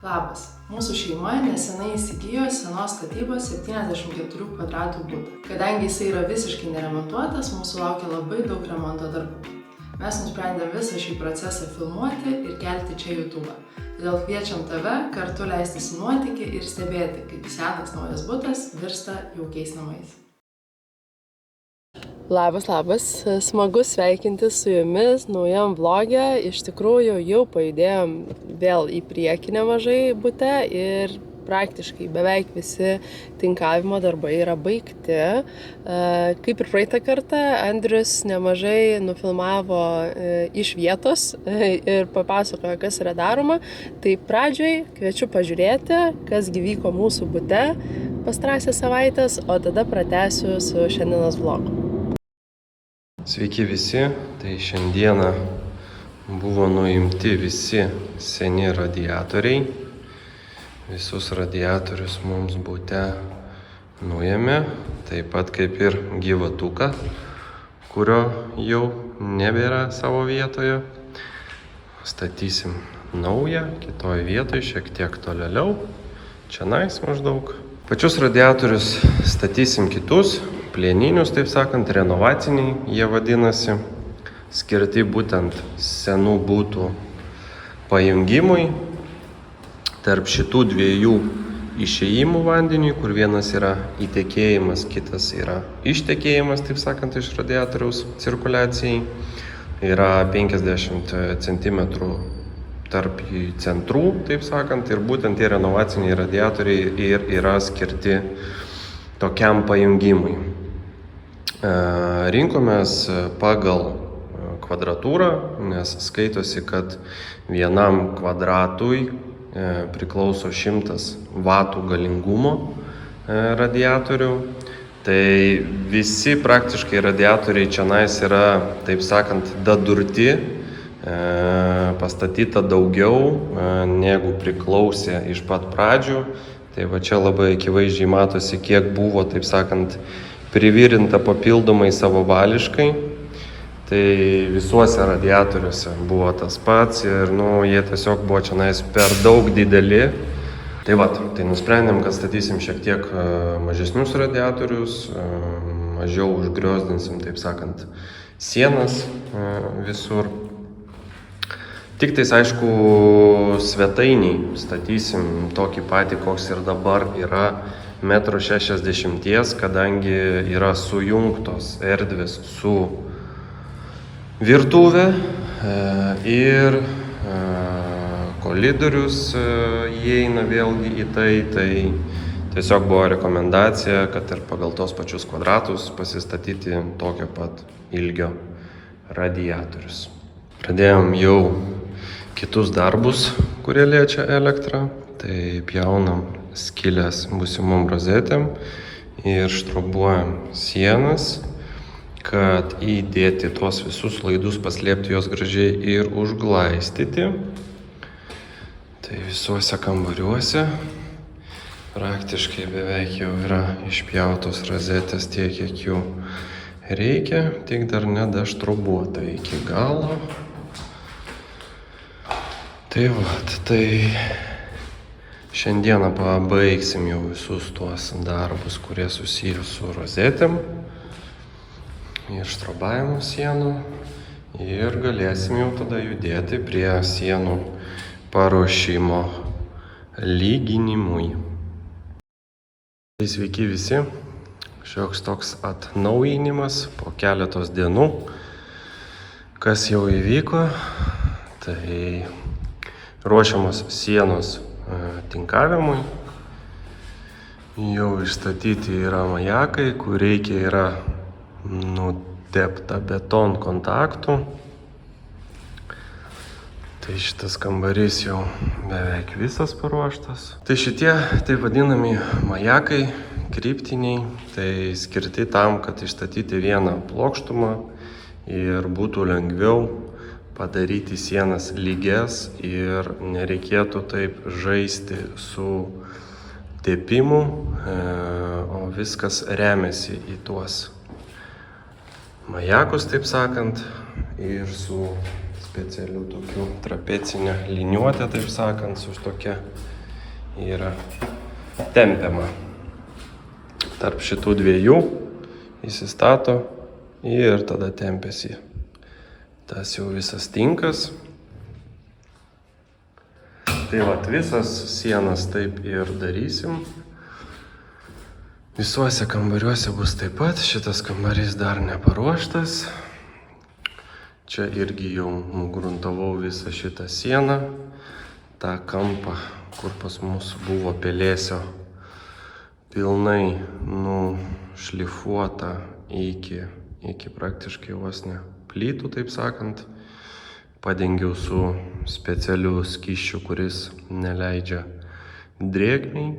Labas, mūsų šeima nesenai įsigijo senos statybos 74 kvadratų butą. Kadangi jisai yra visiškai neremontuotas, mūsų laukia labai daug remonto darbų. Mes nusprendėme visą šį procesą filmuoti ir kelti čia YouTube. Todėl kviečiam tave kartu leistis į nuotykį ir stebėti, kaip senas naujas butas virsta jaukiais namais. Labas, smagu sveikintis su jumis naujam vlogė. Iš tikrųjų jau pajudėjom vėl į priekį nemažai bute ir praktiškai beveik visi tinkavimo darbai yra baigti. Kaip ir praeitą kartą, Andrius nemažai nufilmavo iš vietos ir papasakojo, kas yra daroma. Tai pradžioj kviečiu pažiūrėti, kas vyko mūsų bute pastarąsias savaitės, o tada pratęsiu su šiandienos vlogu. Sveiki visi, tai šiandieną buvo nuimti visi seni radiatoriai. Visus radiatorius mums bute nuėmė, taip pat kaip ir gyvatuką, kurio jau nebėra savo vietoje. Statysim naują, kitoj vietoj, šiek tiek tolėliau, čionais maždaug. Pačius radiatorius statysim kitus, plieninius, taip sakant, renovaciniai jie vadinasi, skirti būtent senų butų pajungimui. Tarp šitų dviejų išėjimų vandeniui, kur vienas yra įtekėjimas, kitas yra ištekėjimas, taip sakant, iš radiatoriaus cirkuliacijai, yra 50 cm tarp centrų, taip sakant, ir būtent tie renovaciniai radiatoriai ir yra skirti tokiam pajungimui. Rinkomės pagal kvadratūrą, nes skaitosi, kad vienam kvadratui priklauso 100 vatų galingumo radiatorių. Tai visi praktiškai radiatoriai čionais yra, taip sakant, dadurti, pastatyta daugiau negu priklausė iš pat pradžių. Tai va čia labai akivaizdžiai matosi, kiek buvo, taip sakant, privirinta papildomai savavališkai. Tai visuose radiatoriuose buvo tas pats ir jie tiesiog buvo čionais per daug dideli. Tai nusprendėm, kad statysim šiek tiek mažesnius radiatorius, mažiau užgriozdinsim, taip sakant, sienas visur. Tik tais, aišku, svetainiai statysim tokį patį, koks ir dabar yra 1,60 m, kadangi yra sujungtos erdvės su virtuvė ir koridorius įeina vėlgi į tai. Tai tiesiog buvo rekomendacija, kad ir pagal tos pačius kvadratus pasistatyti tokio pat ilgio radiatorius. Pradėjom jau kitus darbus, kurie liečia elektrą. Tai pjaunam skylės būsimom rozetėm ir štrobuojam sienas, kad įdėti tuos visus laidus, paslėpti juos gražiai ir užglaistyti. Tai visuose kambariuose praktiškai beveik jau yra išpjautos rozetės tiek, kiek jų reikia, tik dar nedaštrubuota iki galo. Tai šiandieną pabaigsim jau visus tuos darbus, kurie susiję su rozetėm ir štrobavimu sienų ir galėsim jau tada judėti prie sienų paruošimo lyginimui. Sveiki visi, šioks toks atnaujinimas po keletos dienų. Kas jau įvyko, tai ruošiamos sienos tinkavimui. Jau išstatyti yra majakai, kur reikia yra nutepta beton kontaktų. Tai šitas kambarys jau beveik visas paruoštas. Tai šitie taip vadinami majakai kryptiniai, tai skirti tam, kad išstatyti vieną plokštumą ir būtų lengviau padaryti sienas lygias ir nereikėtų taip žaisti su tepimu, o viskas remiasi į tuos majakus, taip sakant, ir su specialiu tokiu trapecinė liniuotė, taip sakant, su tokia yra tempiama. Tarp šitų dviejų įsistato ir tada tempiasi tas jau visas tinkas. Tai vat visas sienas taip ir darysim. Visuose kambariuose bus taip pat, šitas kambarys dar neparuoštas. Čia irgi jau nugruntavau visą šitą sieną, tą kampą, kur pas mus buvo pelėsio, pilnai nušlifuota iki praktiškai vos ne plytų, taip sakant. Padengiau su specialiu skysčiu, kuris neleidžia drėgmei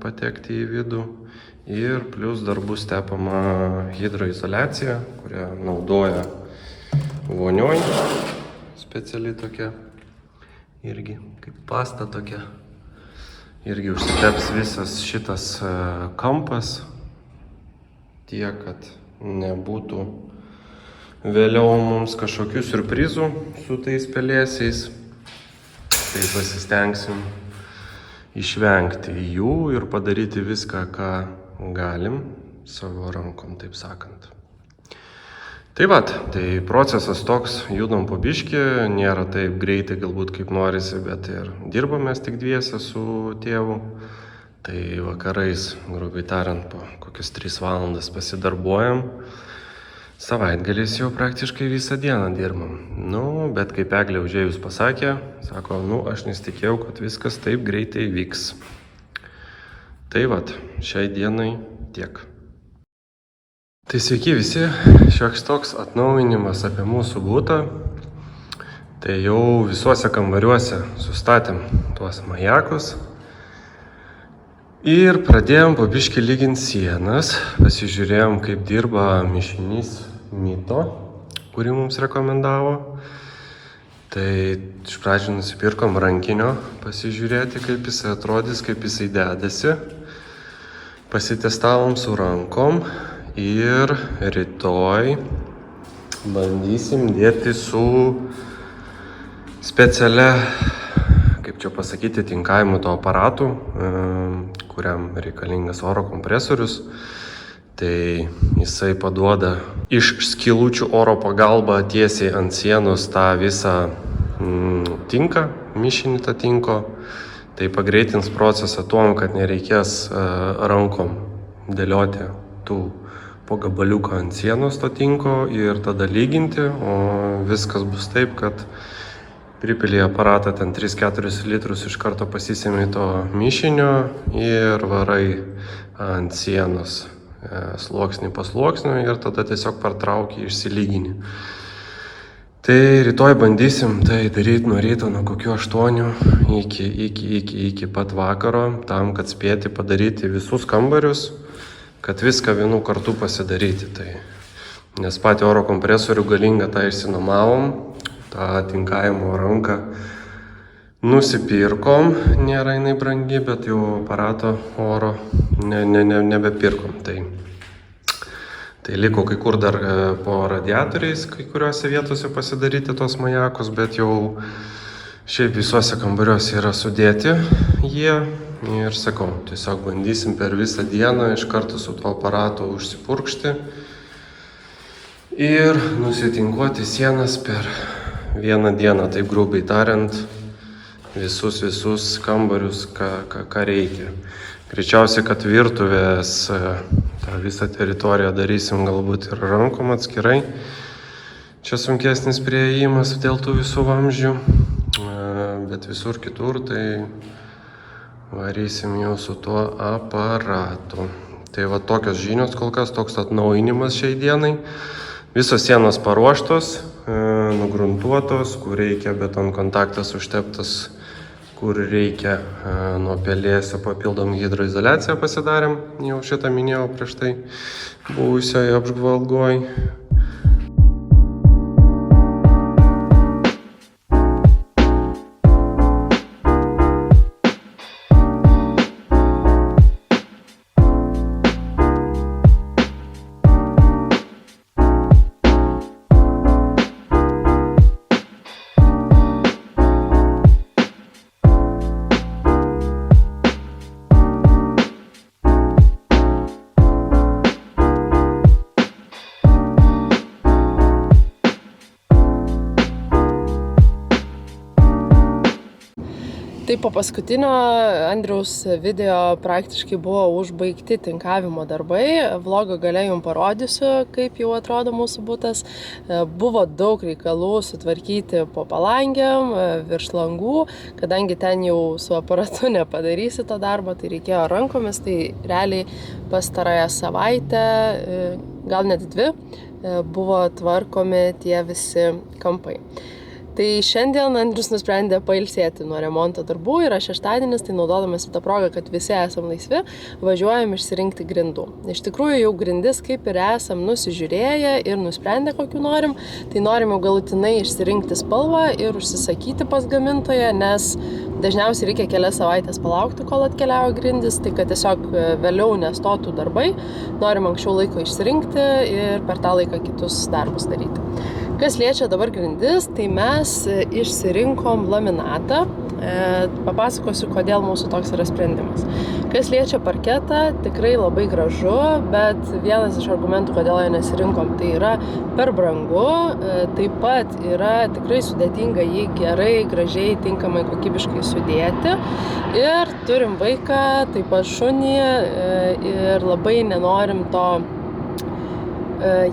patekti į vidų. Ir plus dar bus tepama hidroizoliacija, kurią naudoja vonioj. Speciali tokia, irgi kaip pasta tokia. Irgi užsiteps visas šitas kampas, tiek, kad nebūtų vėliau mums kažkokių siurprizų su tais pelėsiais. Tai pasistengsim išvengti jų ir padaryti viską, ką galim savo rankom, taip sakant. Tai vat, tai procesas toks, judam po biškį, nėra taip greitai galbūt kaip norisi, bet ir dirbam mes tik dviese su tėvu. Tai vakarais, grubiai tariant, po kokias 3 valandas pasidarbuojam. Savaitgaliais jau praktiškai visą dieną dirbam. Bet kaip Eglė užėjus pasakė, sako, aš nesitikėjau, kad viskas taip greitai vyks. Tai vat, šiai dienai tiek. Tai sveiki visi, šioks toks atnaujinimas apie mūsų butą. Tai jau visuose kambariuose sustatėm tuos majakus. Ir pradėjom po biškį lyginti sienas, pasižiūrėjom, kaip dirba mišinys Mito, kurį mums rekomendavo. Tai iš pradžių nusipirkom rankinio pasižiūrėti, kaip jisai atrodys, kaip jisai dedasi. Pasitestavom su rankom ir rytoj bandysim dėti su specialia, kaip čia pasakyti, tinkavimu to aparatų, kuriam reikalingas oro kompresorius. Tai jisai paduoda iš skylučių oro pagalba tiesiai ant sienos tą visą tinką, mišinį tą tinko. Tai pagreitins procesą tuom, kad nereikės rankom dėlioti tų po gabaliuką ant sienos to tinko ir tada lyginti, o viskas bus taip, kad pripili aparatą ten 3-4 litrus, iš karto pasisemi to mišinio ir varai ant sienos sluoksnį po sluoksnio ir tada tiesiog pertrauki, išsilygini. Tai rytoj bandysim tai daryti nuo ryto, nuo kokių 8 iki pat vakaro, tam, kad spėti padaryti visus kambarius, kad viską vienu kartu pasidaryti. Tai, nes patį oro kompresorių galingą tą išsinuomavom, tą tinkavimo ranką nusipirkom, nėra jinai brangi, bet jau aparato oro nebepirkom. Tai liko kai kur dar po radiatoriais, kai kuriuose vietose pasidaryti tos majakus, bet jau šiaip visuose kambariuose yra sudėti jie. Ir sakau, tiesiog bandysim per visą dieną iš karto su tuo aparatu užsipurkšti ir nusitinkuoti sienas per vieną dieną, taip grubiai tariant, visus kambarius, ką reikia. Greičiausiai, kad virtuvės tą visą teritoriją darysim galbūt ir rankom atskirai. Čia sunkesnis priėjimas dėl tų visų vamzdžių, bet visur kitur tai varysim jau su tuo aparatu. Tai va tokios žinios kol kas, toks atnaujinimas šiai dienai. Visos sienos paruoštos, nugruntuotos, kur reikia betonkontaktas užteptas, kur reikia nuo pelėsio papildom hidroizoliaciją pasidarėm, jau šitą minėjau prieš tai buvusioje apžvalgoj. Tai po paskutinio Andriaus video praktiškai buvo užbaigti tinkavimo darbai. Vlogo gale jums parodysiu, kaip jau atrodo mūsų butas. Buvo daug reikalų sutvarkyti po palangiam, virš langų, kadangi ten jau su aparatu nepadarysi to darbo, tai reikėjo rankomis, tai realiai pastarąją savaitę, gal net 2, buvo tvarkomi tie visi kampai. Tai šiandien Andrius nusprendė pailsėti nuo remonto darbų, yra šeštadienis, tai naudodamasi tą progą, kad visi esam laisvi, važiuojam išsirinkti grindų. Iš tikrųjų jau grindis kaip ir esam nusižiūrėję ir nusprendę kokių norim, tai norim jau galutinai išsirinkti spalvą ir užsisakyti pas gamintoją, nes dažniausiai reikia kelias savaitės palaukti, kol atkeliauja grindis, tai kad tiesiog vėliau nestotų darbai, norim anksčiau laiko išsirinkti ir per tą laiką kitus darbus daryti. Kas liečia dabar grindis, tai mes išsirinkom laminatą. Papasakosiu, kodėl mūsų toks yra sprendimas. Kas liečia parketą, tikrai labai gražu, bet vienas iš argumentų, kodėl jo nesirinkom, tai yra per brangu. Taip pat yra tikrai sudėtinga jį gerai, gražiai, tinkamai, kokybiškai sudėti. Ir turim vaiką, taip pat šunį ir labai nenorim to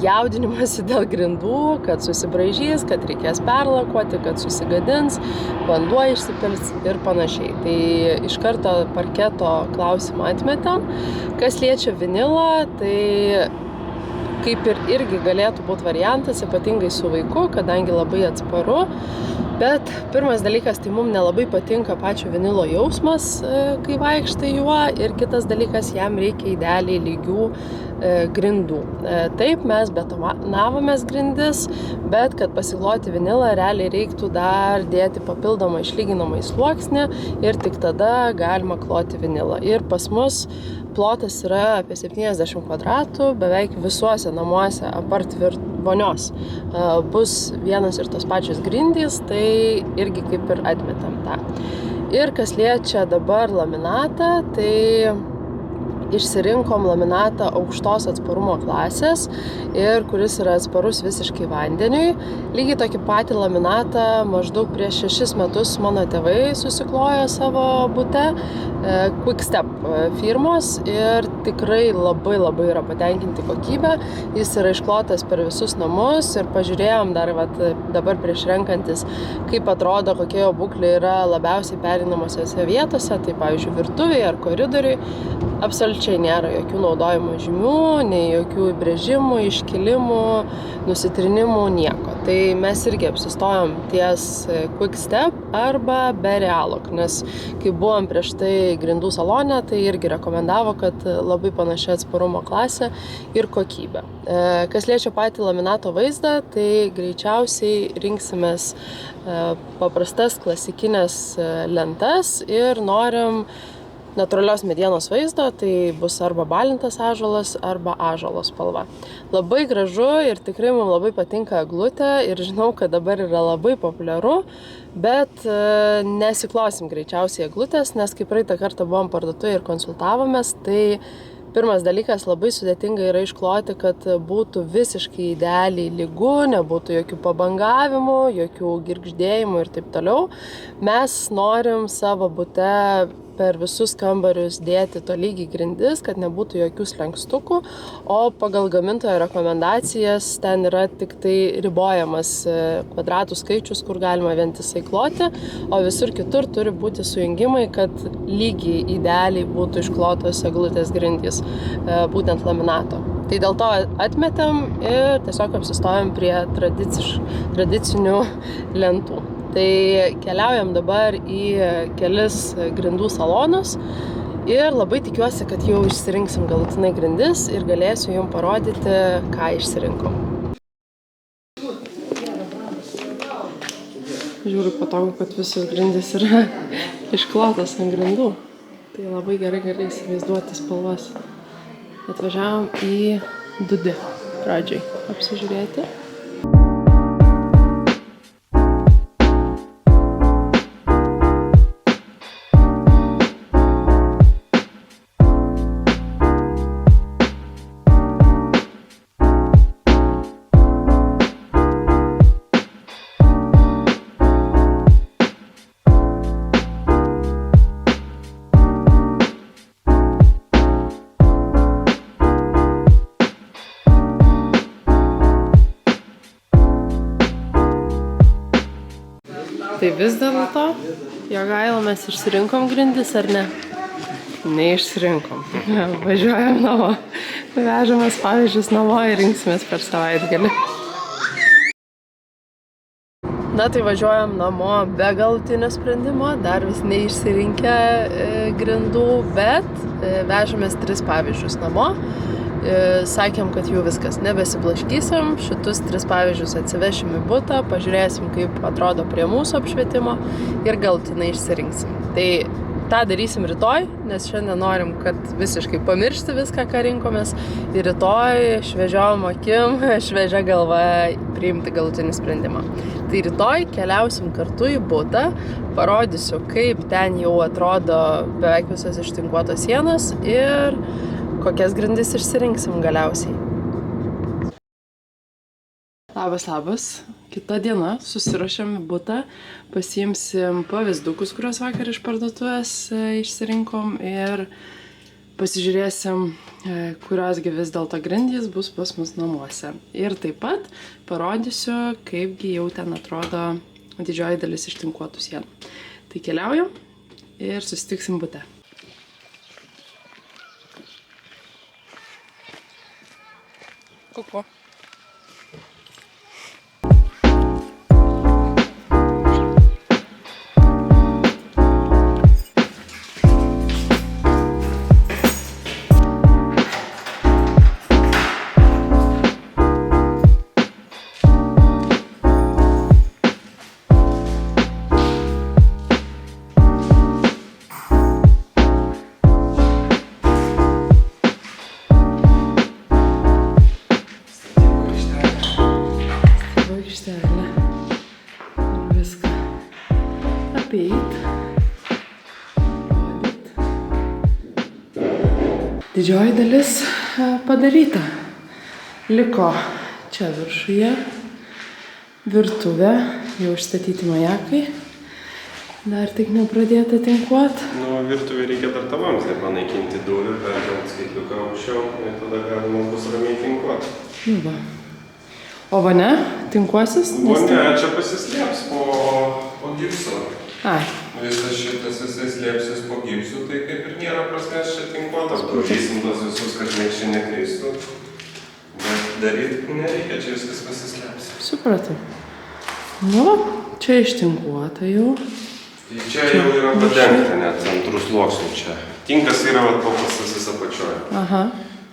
jaudinimasi dėl grindų, kad susibraižys, kad reikės perlakuoti, kad susigadins, vanduo išsipils ir panašiai. Tai iš karto parketo klausimą atmetam. Kas liečia vinilą, tai kaip ir irgi galėtų būti variantas, ypatingai su vaiku, kadangi labai atsparu. Bet pirmas dalykas, tai mums nelabai patinka pačio vinilo jausmas, kai vaikštai juo, ir kitas dalykas, jam reikia idealiai lygių grindų. Taip, mes betonavomės grindis, bet kad pasikloti vinilą, realiai reiktų dar dėti papildomą išlyginamą sluoksnį ir tik tada galima kloti vinilą. Ir pas mus plotas yra apie 70 kvadratų, beveik visuose namuose apart vonios bus vienas ir tos pačios grindys, tai irgi kaip ir atmetam tą. Ir kas liečia dabar laminatą, tai išsirinkom laminatą aukštos atsparumo klasės ir kuris yra atsparus visiškai vandeniui. Lygiai tokį patį laminatą maždaug prieš 6 metus mano tėvai susiklojo savo bute Quickstep firmos ir tikrai labai yra patenkinti kokybę. Jis yra išklotas per visus namus ir pažiūrėjom dar dabar prieš renkantis, kaip atrodo, kokia jo būklė yra labiausiai pereinamosiose vietose, tai pavyzdžiui virtuvėje ar koridoriui. Absoliučiai nėra jokių naudojimo žymių, nei jokių įbrėžimų, iškilimų, nusitrinimų, nieko. Tai mes irgi apsistojom ties Quickstep arba Berealok, nes kai buvom prieš tai grindų salone, tai irgi rekomendavo, kad labai panaši atsparumo klasė ir kokybė. Kas liečia patį laminato vaizdą, tai greičiausiai rinksimės paprastas klasikinės lentas ir norim natūralios medienos vaizdo, tai bus arba balintas ąžuolas, arba ąžuolo spalva. Labai gražu ir tikrai mums labai patinka eglutė ir žinau, kad dabar yra labai populiaru, bet nesiklosim greičiausiai eglutės, nes kai praeitą kartą buvom parduotuvėje ir konsultavomės, tai pirmas dalykas, labai sudėtinga yra iškloti, kad būtų visiškai idealiai lygu, nebūtų jokių pabangavimų, jokių girgždėjimų ir taip toliau. Mes norim savo bute per visus kambarius dėti tolygiai grindis, kad nebūtų jokių slenkstukų, o pagal gamintojo rekomendacijas ten yra tik tai ribojamas kvadratų skaičius, kur galima vientisai kloti, o visur kitur turi būti sujungimai, kad lygiai idealiai būtų išklotos eglutės grindys, būtent laminato. Tai dėl to atmetėm ir tiesiog apsistojom prie tradicinių lentų. Tai keliaujam dabar į kelis grindų salonus ir labai tikiuosi, kad jau išsirinksim galutinai grindis ir galėsiu jums parodyti, ką išsirinkom. Žiūriu patogu, kad visos grindys yra išklotos ant grindų. Tai labai gerai gali įsivaizduoti spalvas. Atvažiavom į Dudi pradžiai apsižiūrėti. Tai vis dėlto, Jogaila, mes išsirinkom grindis, ar ne? Neišsirinkom. Važiuojam namo. Vežamės pavyzdžius namo ir rinksimės per savaitgalį. Na tai važiuojam namo be galutinio sprendimo, dar vis neišsirinkę grindų, bet vežamės 3 pavyzdžius namo. Sakėm, kad jau viskas, nebesiblaškysim, šitus 3 pavyzdžius atsivešim į butą, pažiūrėsim, kaip atrodo prie mūsų apšvietimo ir galutinai išsirinksim. Tai tą darysim rytoj, nes šiandien norim, kad visiškai pamiršti viską, ką rinkomės, ir rytoj šviežiom akim, šviežia galva priimti galutinį sprendimą. Tai rytoj keliausim kartu į butą, parodysiu, kaip ten jau atrodo beveik visos ištinkuotos sienos ir kokias grindis išsirinksim galiausiai. Labas. Kita diena, susiruošėm į butą, pasiimsim pavyzdukus, kuriuos vakar iš parduotuvės išsirinkom ir pasižiūrėsim, kuriosgi vis dėlto grindys bus pas mus namuose. Ir taip pat parodysiu, kaipgi jau ten atrodo didžioji dalis ištinkuotų sienų. Tai keliaujam ir susitiksim bute. Kuku. Viską apeit. Didžioji dalis padaryta. Liko čia viršuje virtuvė, jau išstatyti majakai. Dar tik nepradėta tinkuot. Nu, virtuvė reikia dar tavams, tai panaikinti durį, perkelti skaitliuką aukščiau, ir tada galima bus ramiai tinkuot. Nu va. O vane, tinkuosis? Vane, čia pasislėps po gipsu. Ai. Visas šitas jisai slėpsis po gipsu, tai kaip ir nėra prasmės čia tinkuotas. Daužysim tos visus, kad nieks čia nekristų. Bet daryti nereikia, čia viskas pasislėps. Supratau. Nu, čia ištinkuota jau. Tai čia jau yra padengta net antrų sluoksnių čia. Tinkas yra paprastas vis apačioje. Aha.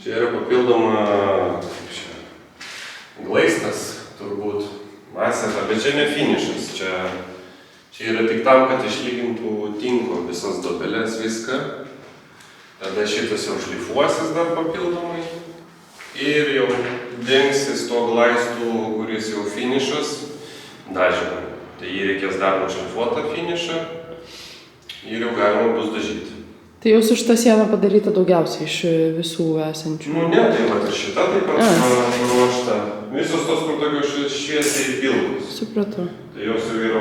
Čia yra papildoma glaistas, turbūt, masėta, bet čia ne finišas. Čia yra tik tam, kad išlygintų tinko visas duobeles, viską. Tada šitas jau šlifuosis dar papildomai. Ir jau dengsis to glaistų, kuris jau finišas, dažymai. Tai jį reikės dar nušlifuotą finišą ir jau galima bus dažyti. Tai jau su šitą sieną padaryta daugiausiai iš visų esančių? Nu ne, tai vat ir šita taip pat paruošta. Visos tos, kur tokios šviesiai pilkos. Supratau. Tai jos jau yra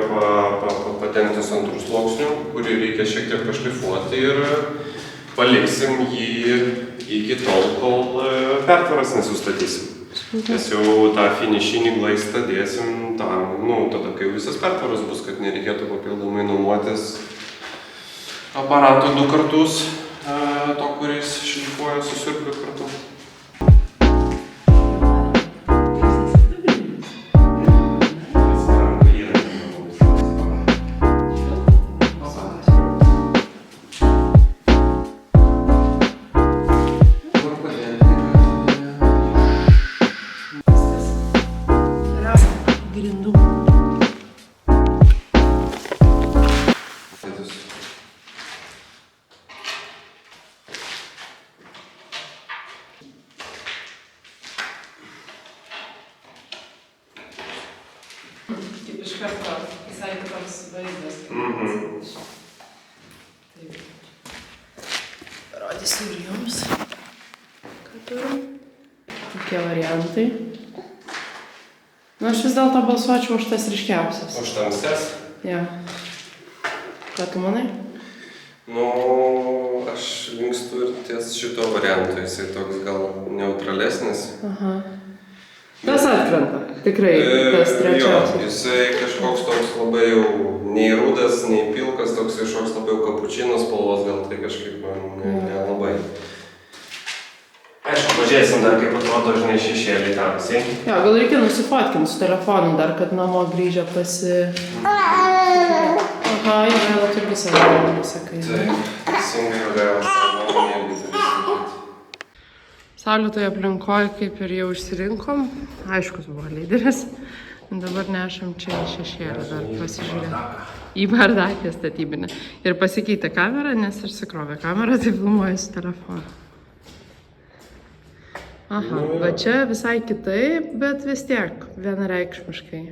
padengtos antrų sluoksnių, kurį reikia šiek tiek pašlifuoti ir paliksim jį iki tol, kol pertvaras nesustatysim. Nes jau tą finišinį glaistą dėsim tam, tada kai visas pertvaras bus, kad nereikėtų papildomai nuomotis aparato 2 kartus, to, kuris šlifuoja su siurbliu kartu. Grindų. Kaip iš karto visai kitoks vaizdas. Taip. Parodysiu ir jums, ką turim. Tokie variantai. Aš vis dėlto balsuočiau už tas ryškiausias. Už tamses? Ja. Ką tu manai? Aš linkstu ir ties šito varianto, jisai toks gal neutralesnis. Aha. Tas atkrenta. Tikrai tas trečiasis. Jo, jisai kažkoks toks labai jau nei rudas, nei pilkas, toks kažkoks labiau kapučinos spalvos, gal tai kažkaip nelabai. Aišku, pažiūrėsim dar, kaip atrodo, žinai, šešėliai tamsiai. Jo, gal reikia nusifotkinti su telefonu dar, kad namo grįžę Aha, jau vėl irgi savo nuomonę sakai. Taip, teisingai jau vėl savo nuomonę irgi turi sakyti. Saulėtoje aplinkoje kaip ir jau išsirinkom. Aiškus buvo lyderis. Dabar nešam čia į šešėlį dar pasižiūrėti. Į bardakę statybinę. Ir pasikeitė kamerą, nes ir sikrovė kamerą, tai filmuoju su telefonu. Aha, va čia visai kitaip, bet vis tiek vienareikšmiškai.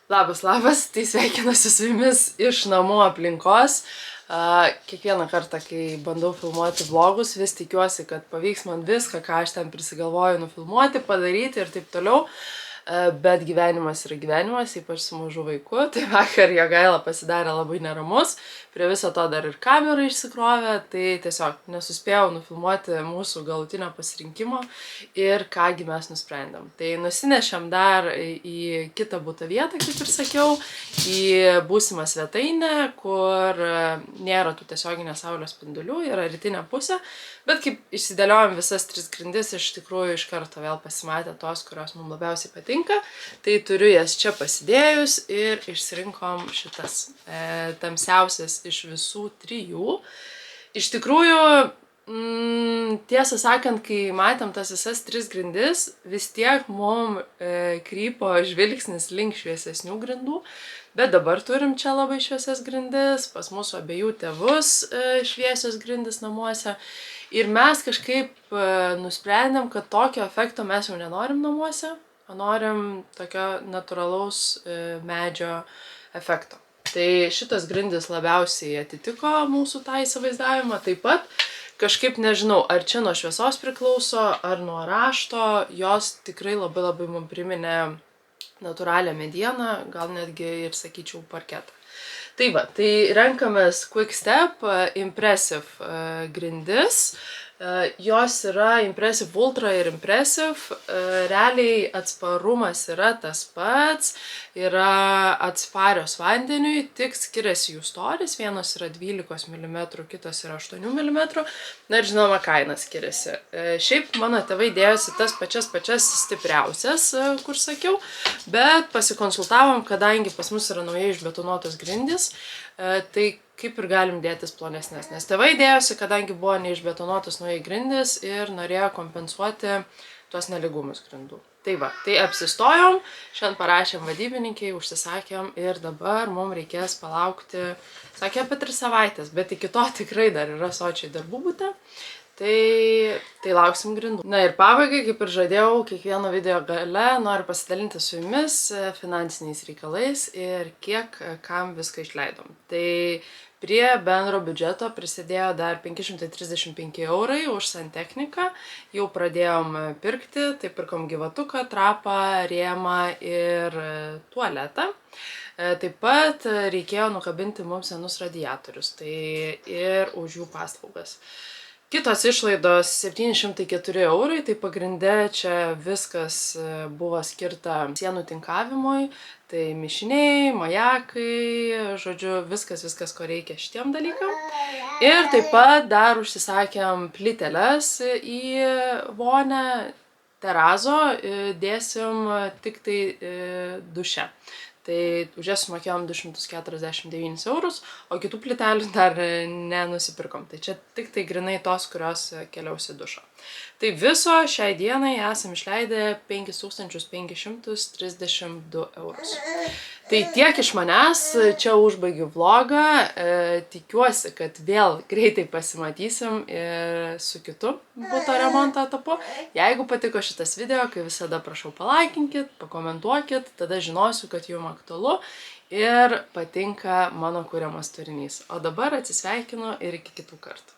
Labas, tai sveikinuosi su jumis iš namų aplinkos. Kiekvieną kartą, kai bandau filmuoti vlogus, vis tikiuosi, kad pavyks man viską, ką aš ten prisigalvoju nufilmuoti, padaryti ir taip toliau. Bet gyvenimas yra gyvenimas, ypač su mažu vaiku. Tai vakar Jogaila pasidarė labai neramus, prie viso to dar ir kamera išsikrovė, tai tiesiog nesuspėjau nufilmuoti mūsų galutinio pasirinkimo ir kągi mes nusprendėm. Tai nusinešėm dar į kitą butą vietą, kaip ir sakiau, į būsimą svetainę, kur nėra tų tiesioginės saulės spindulių, yra rytinė pusė, bet kaip išsidėliojom visas 3 grindis, iš tikrųjų iš karto vėl pasimatė tos, kurios mums labiausiai patinka. Tai turiu jas čia pasidėjus ir išsirinkom šitas tamsiausias iš visų 3. Iš tikrųjų, tiesą sakant, kai matėm tas visas 3 grindis, vis tiek mums krypo žvilgsnis link šviesesnių grindų. Bet dabar turim čia labai šviesias grindis, pas mūsų abiejų tėvus šviesios grindis namuose. Ir mes kažkaip nusprendėm, kad tokio efekto mes jau nenorim namuose, o norim tokio natūralaus medžio efekto. Tai šitas grindis labiausiai atitiko mūsų tą įsivaizdavimą. Taip pat kažkaip nežinau, ar čia nuo šviesos priklauso, ar nuo rašto, jos tikrai labai mums priminė natūralią medieną, gal netgi ir sakyčiau parketą. Tai va, tai renkamės Quick Step Impressive grindis. Jos yra Impressive Ultra ir Impressive. Realiai atsparumas yra tas pats, yra atsparios vandeniui, tik skiriasi jų storis. Vienos yra 12 mm, kitos yra 8 mm. Na ir žinoma, kaina skiriasi. Šiaip mano tėvai dėjosi tas pačias stipriausias, kur sakiau, bet pasikonsultavom, kadangi pas mus yra naujai išbetonuotos grindys, tai kaip ir galim dėtis plonesnės. Nes tėvai dėjosi, kadangi buvo neišbetonuotos naujai grindys ir norėjo kompensuoti tuos nelygumus grindų. Tai va, tai apsistojom, šiandien parašėm vadybininkiai, užsisakėm ir dabar mums reikės palaukti, sakė, apie 3 savaitės, bet iki to tikrai dar yra sočiai darbų bute. Tai lauksim grindų. Na ir pabaigai, kaip ir žadėjau, kiekvieno video gale noriu pasidalinti su jumis finansiniais reikalais ir kiek kam viską išleidom. Tai prie bendro biudžeto prisidėjo dar 535 eurai už santechniką. Jau pradėjom pirkti, tai pirkom gyvatuką, trapą, rėmą ir tualetą. Taip pat reikėjo nukabinti mums senus radiatorius, tai ir už jų paslaugas. Kitos išlaidos 704 eurai, tai pagrinde čia viskas buvo skirta sienų tinkavimui, tai mišiniai, majakai, žodžiu, viskas, ko reikia šitiem dalykam. Ir taip pat dar užsisakėm plyteles į vonę, terazo, dėsim tik tai duše. Tai už jas sumokėjom 249 eurus, o kitų plytelių dar nenusipirkom. Tai čia tik tai grinai tos, kurios keliaus į dušą. Tai viso šiai dienai esam išleidę 5532 eurus. Tai tiek iš manęs, čia užbaigiu vlogą, tikiuosi, kad vėl greitai pasimatysim su kitu buto remonto etapu. Jeigu patiko šitas video, kaip visada prašau palaikinkit, pakomentuokit, tada žinosiu, kad jums aktualu ir patinka mano kuriamas turinys. O dabar atsisveikinu ir iki kitų kartų.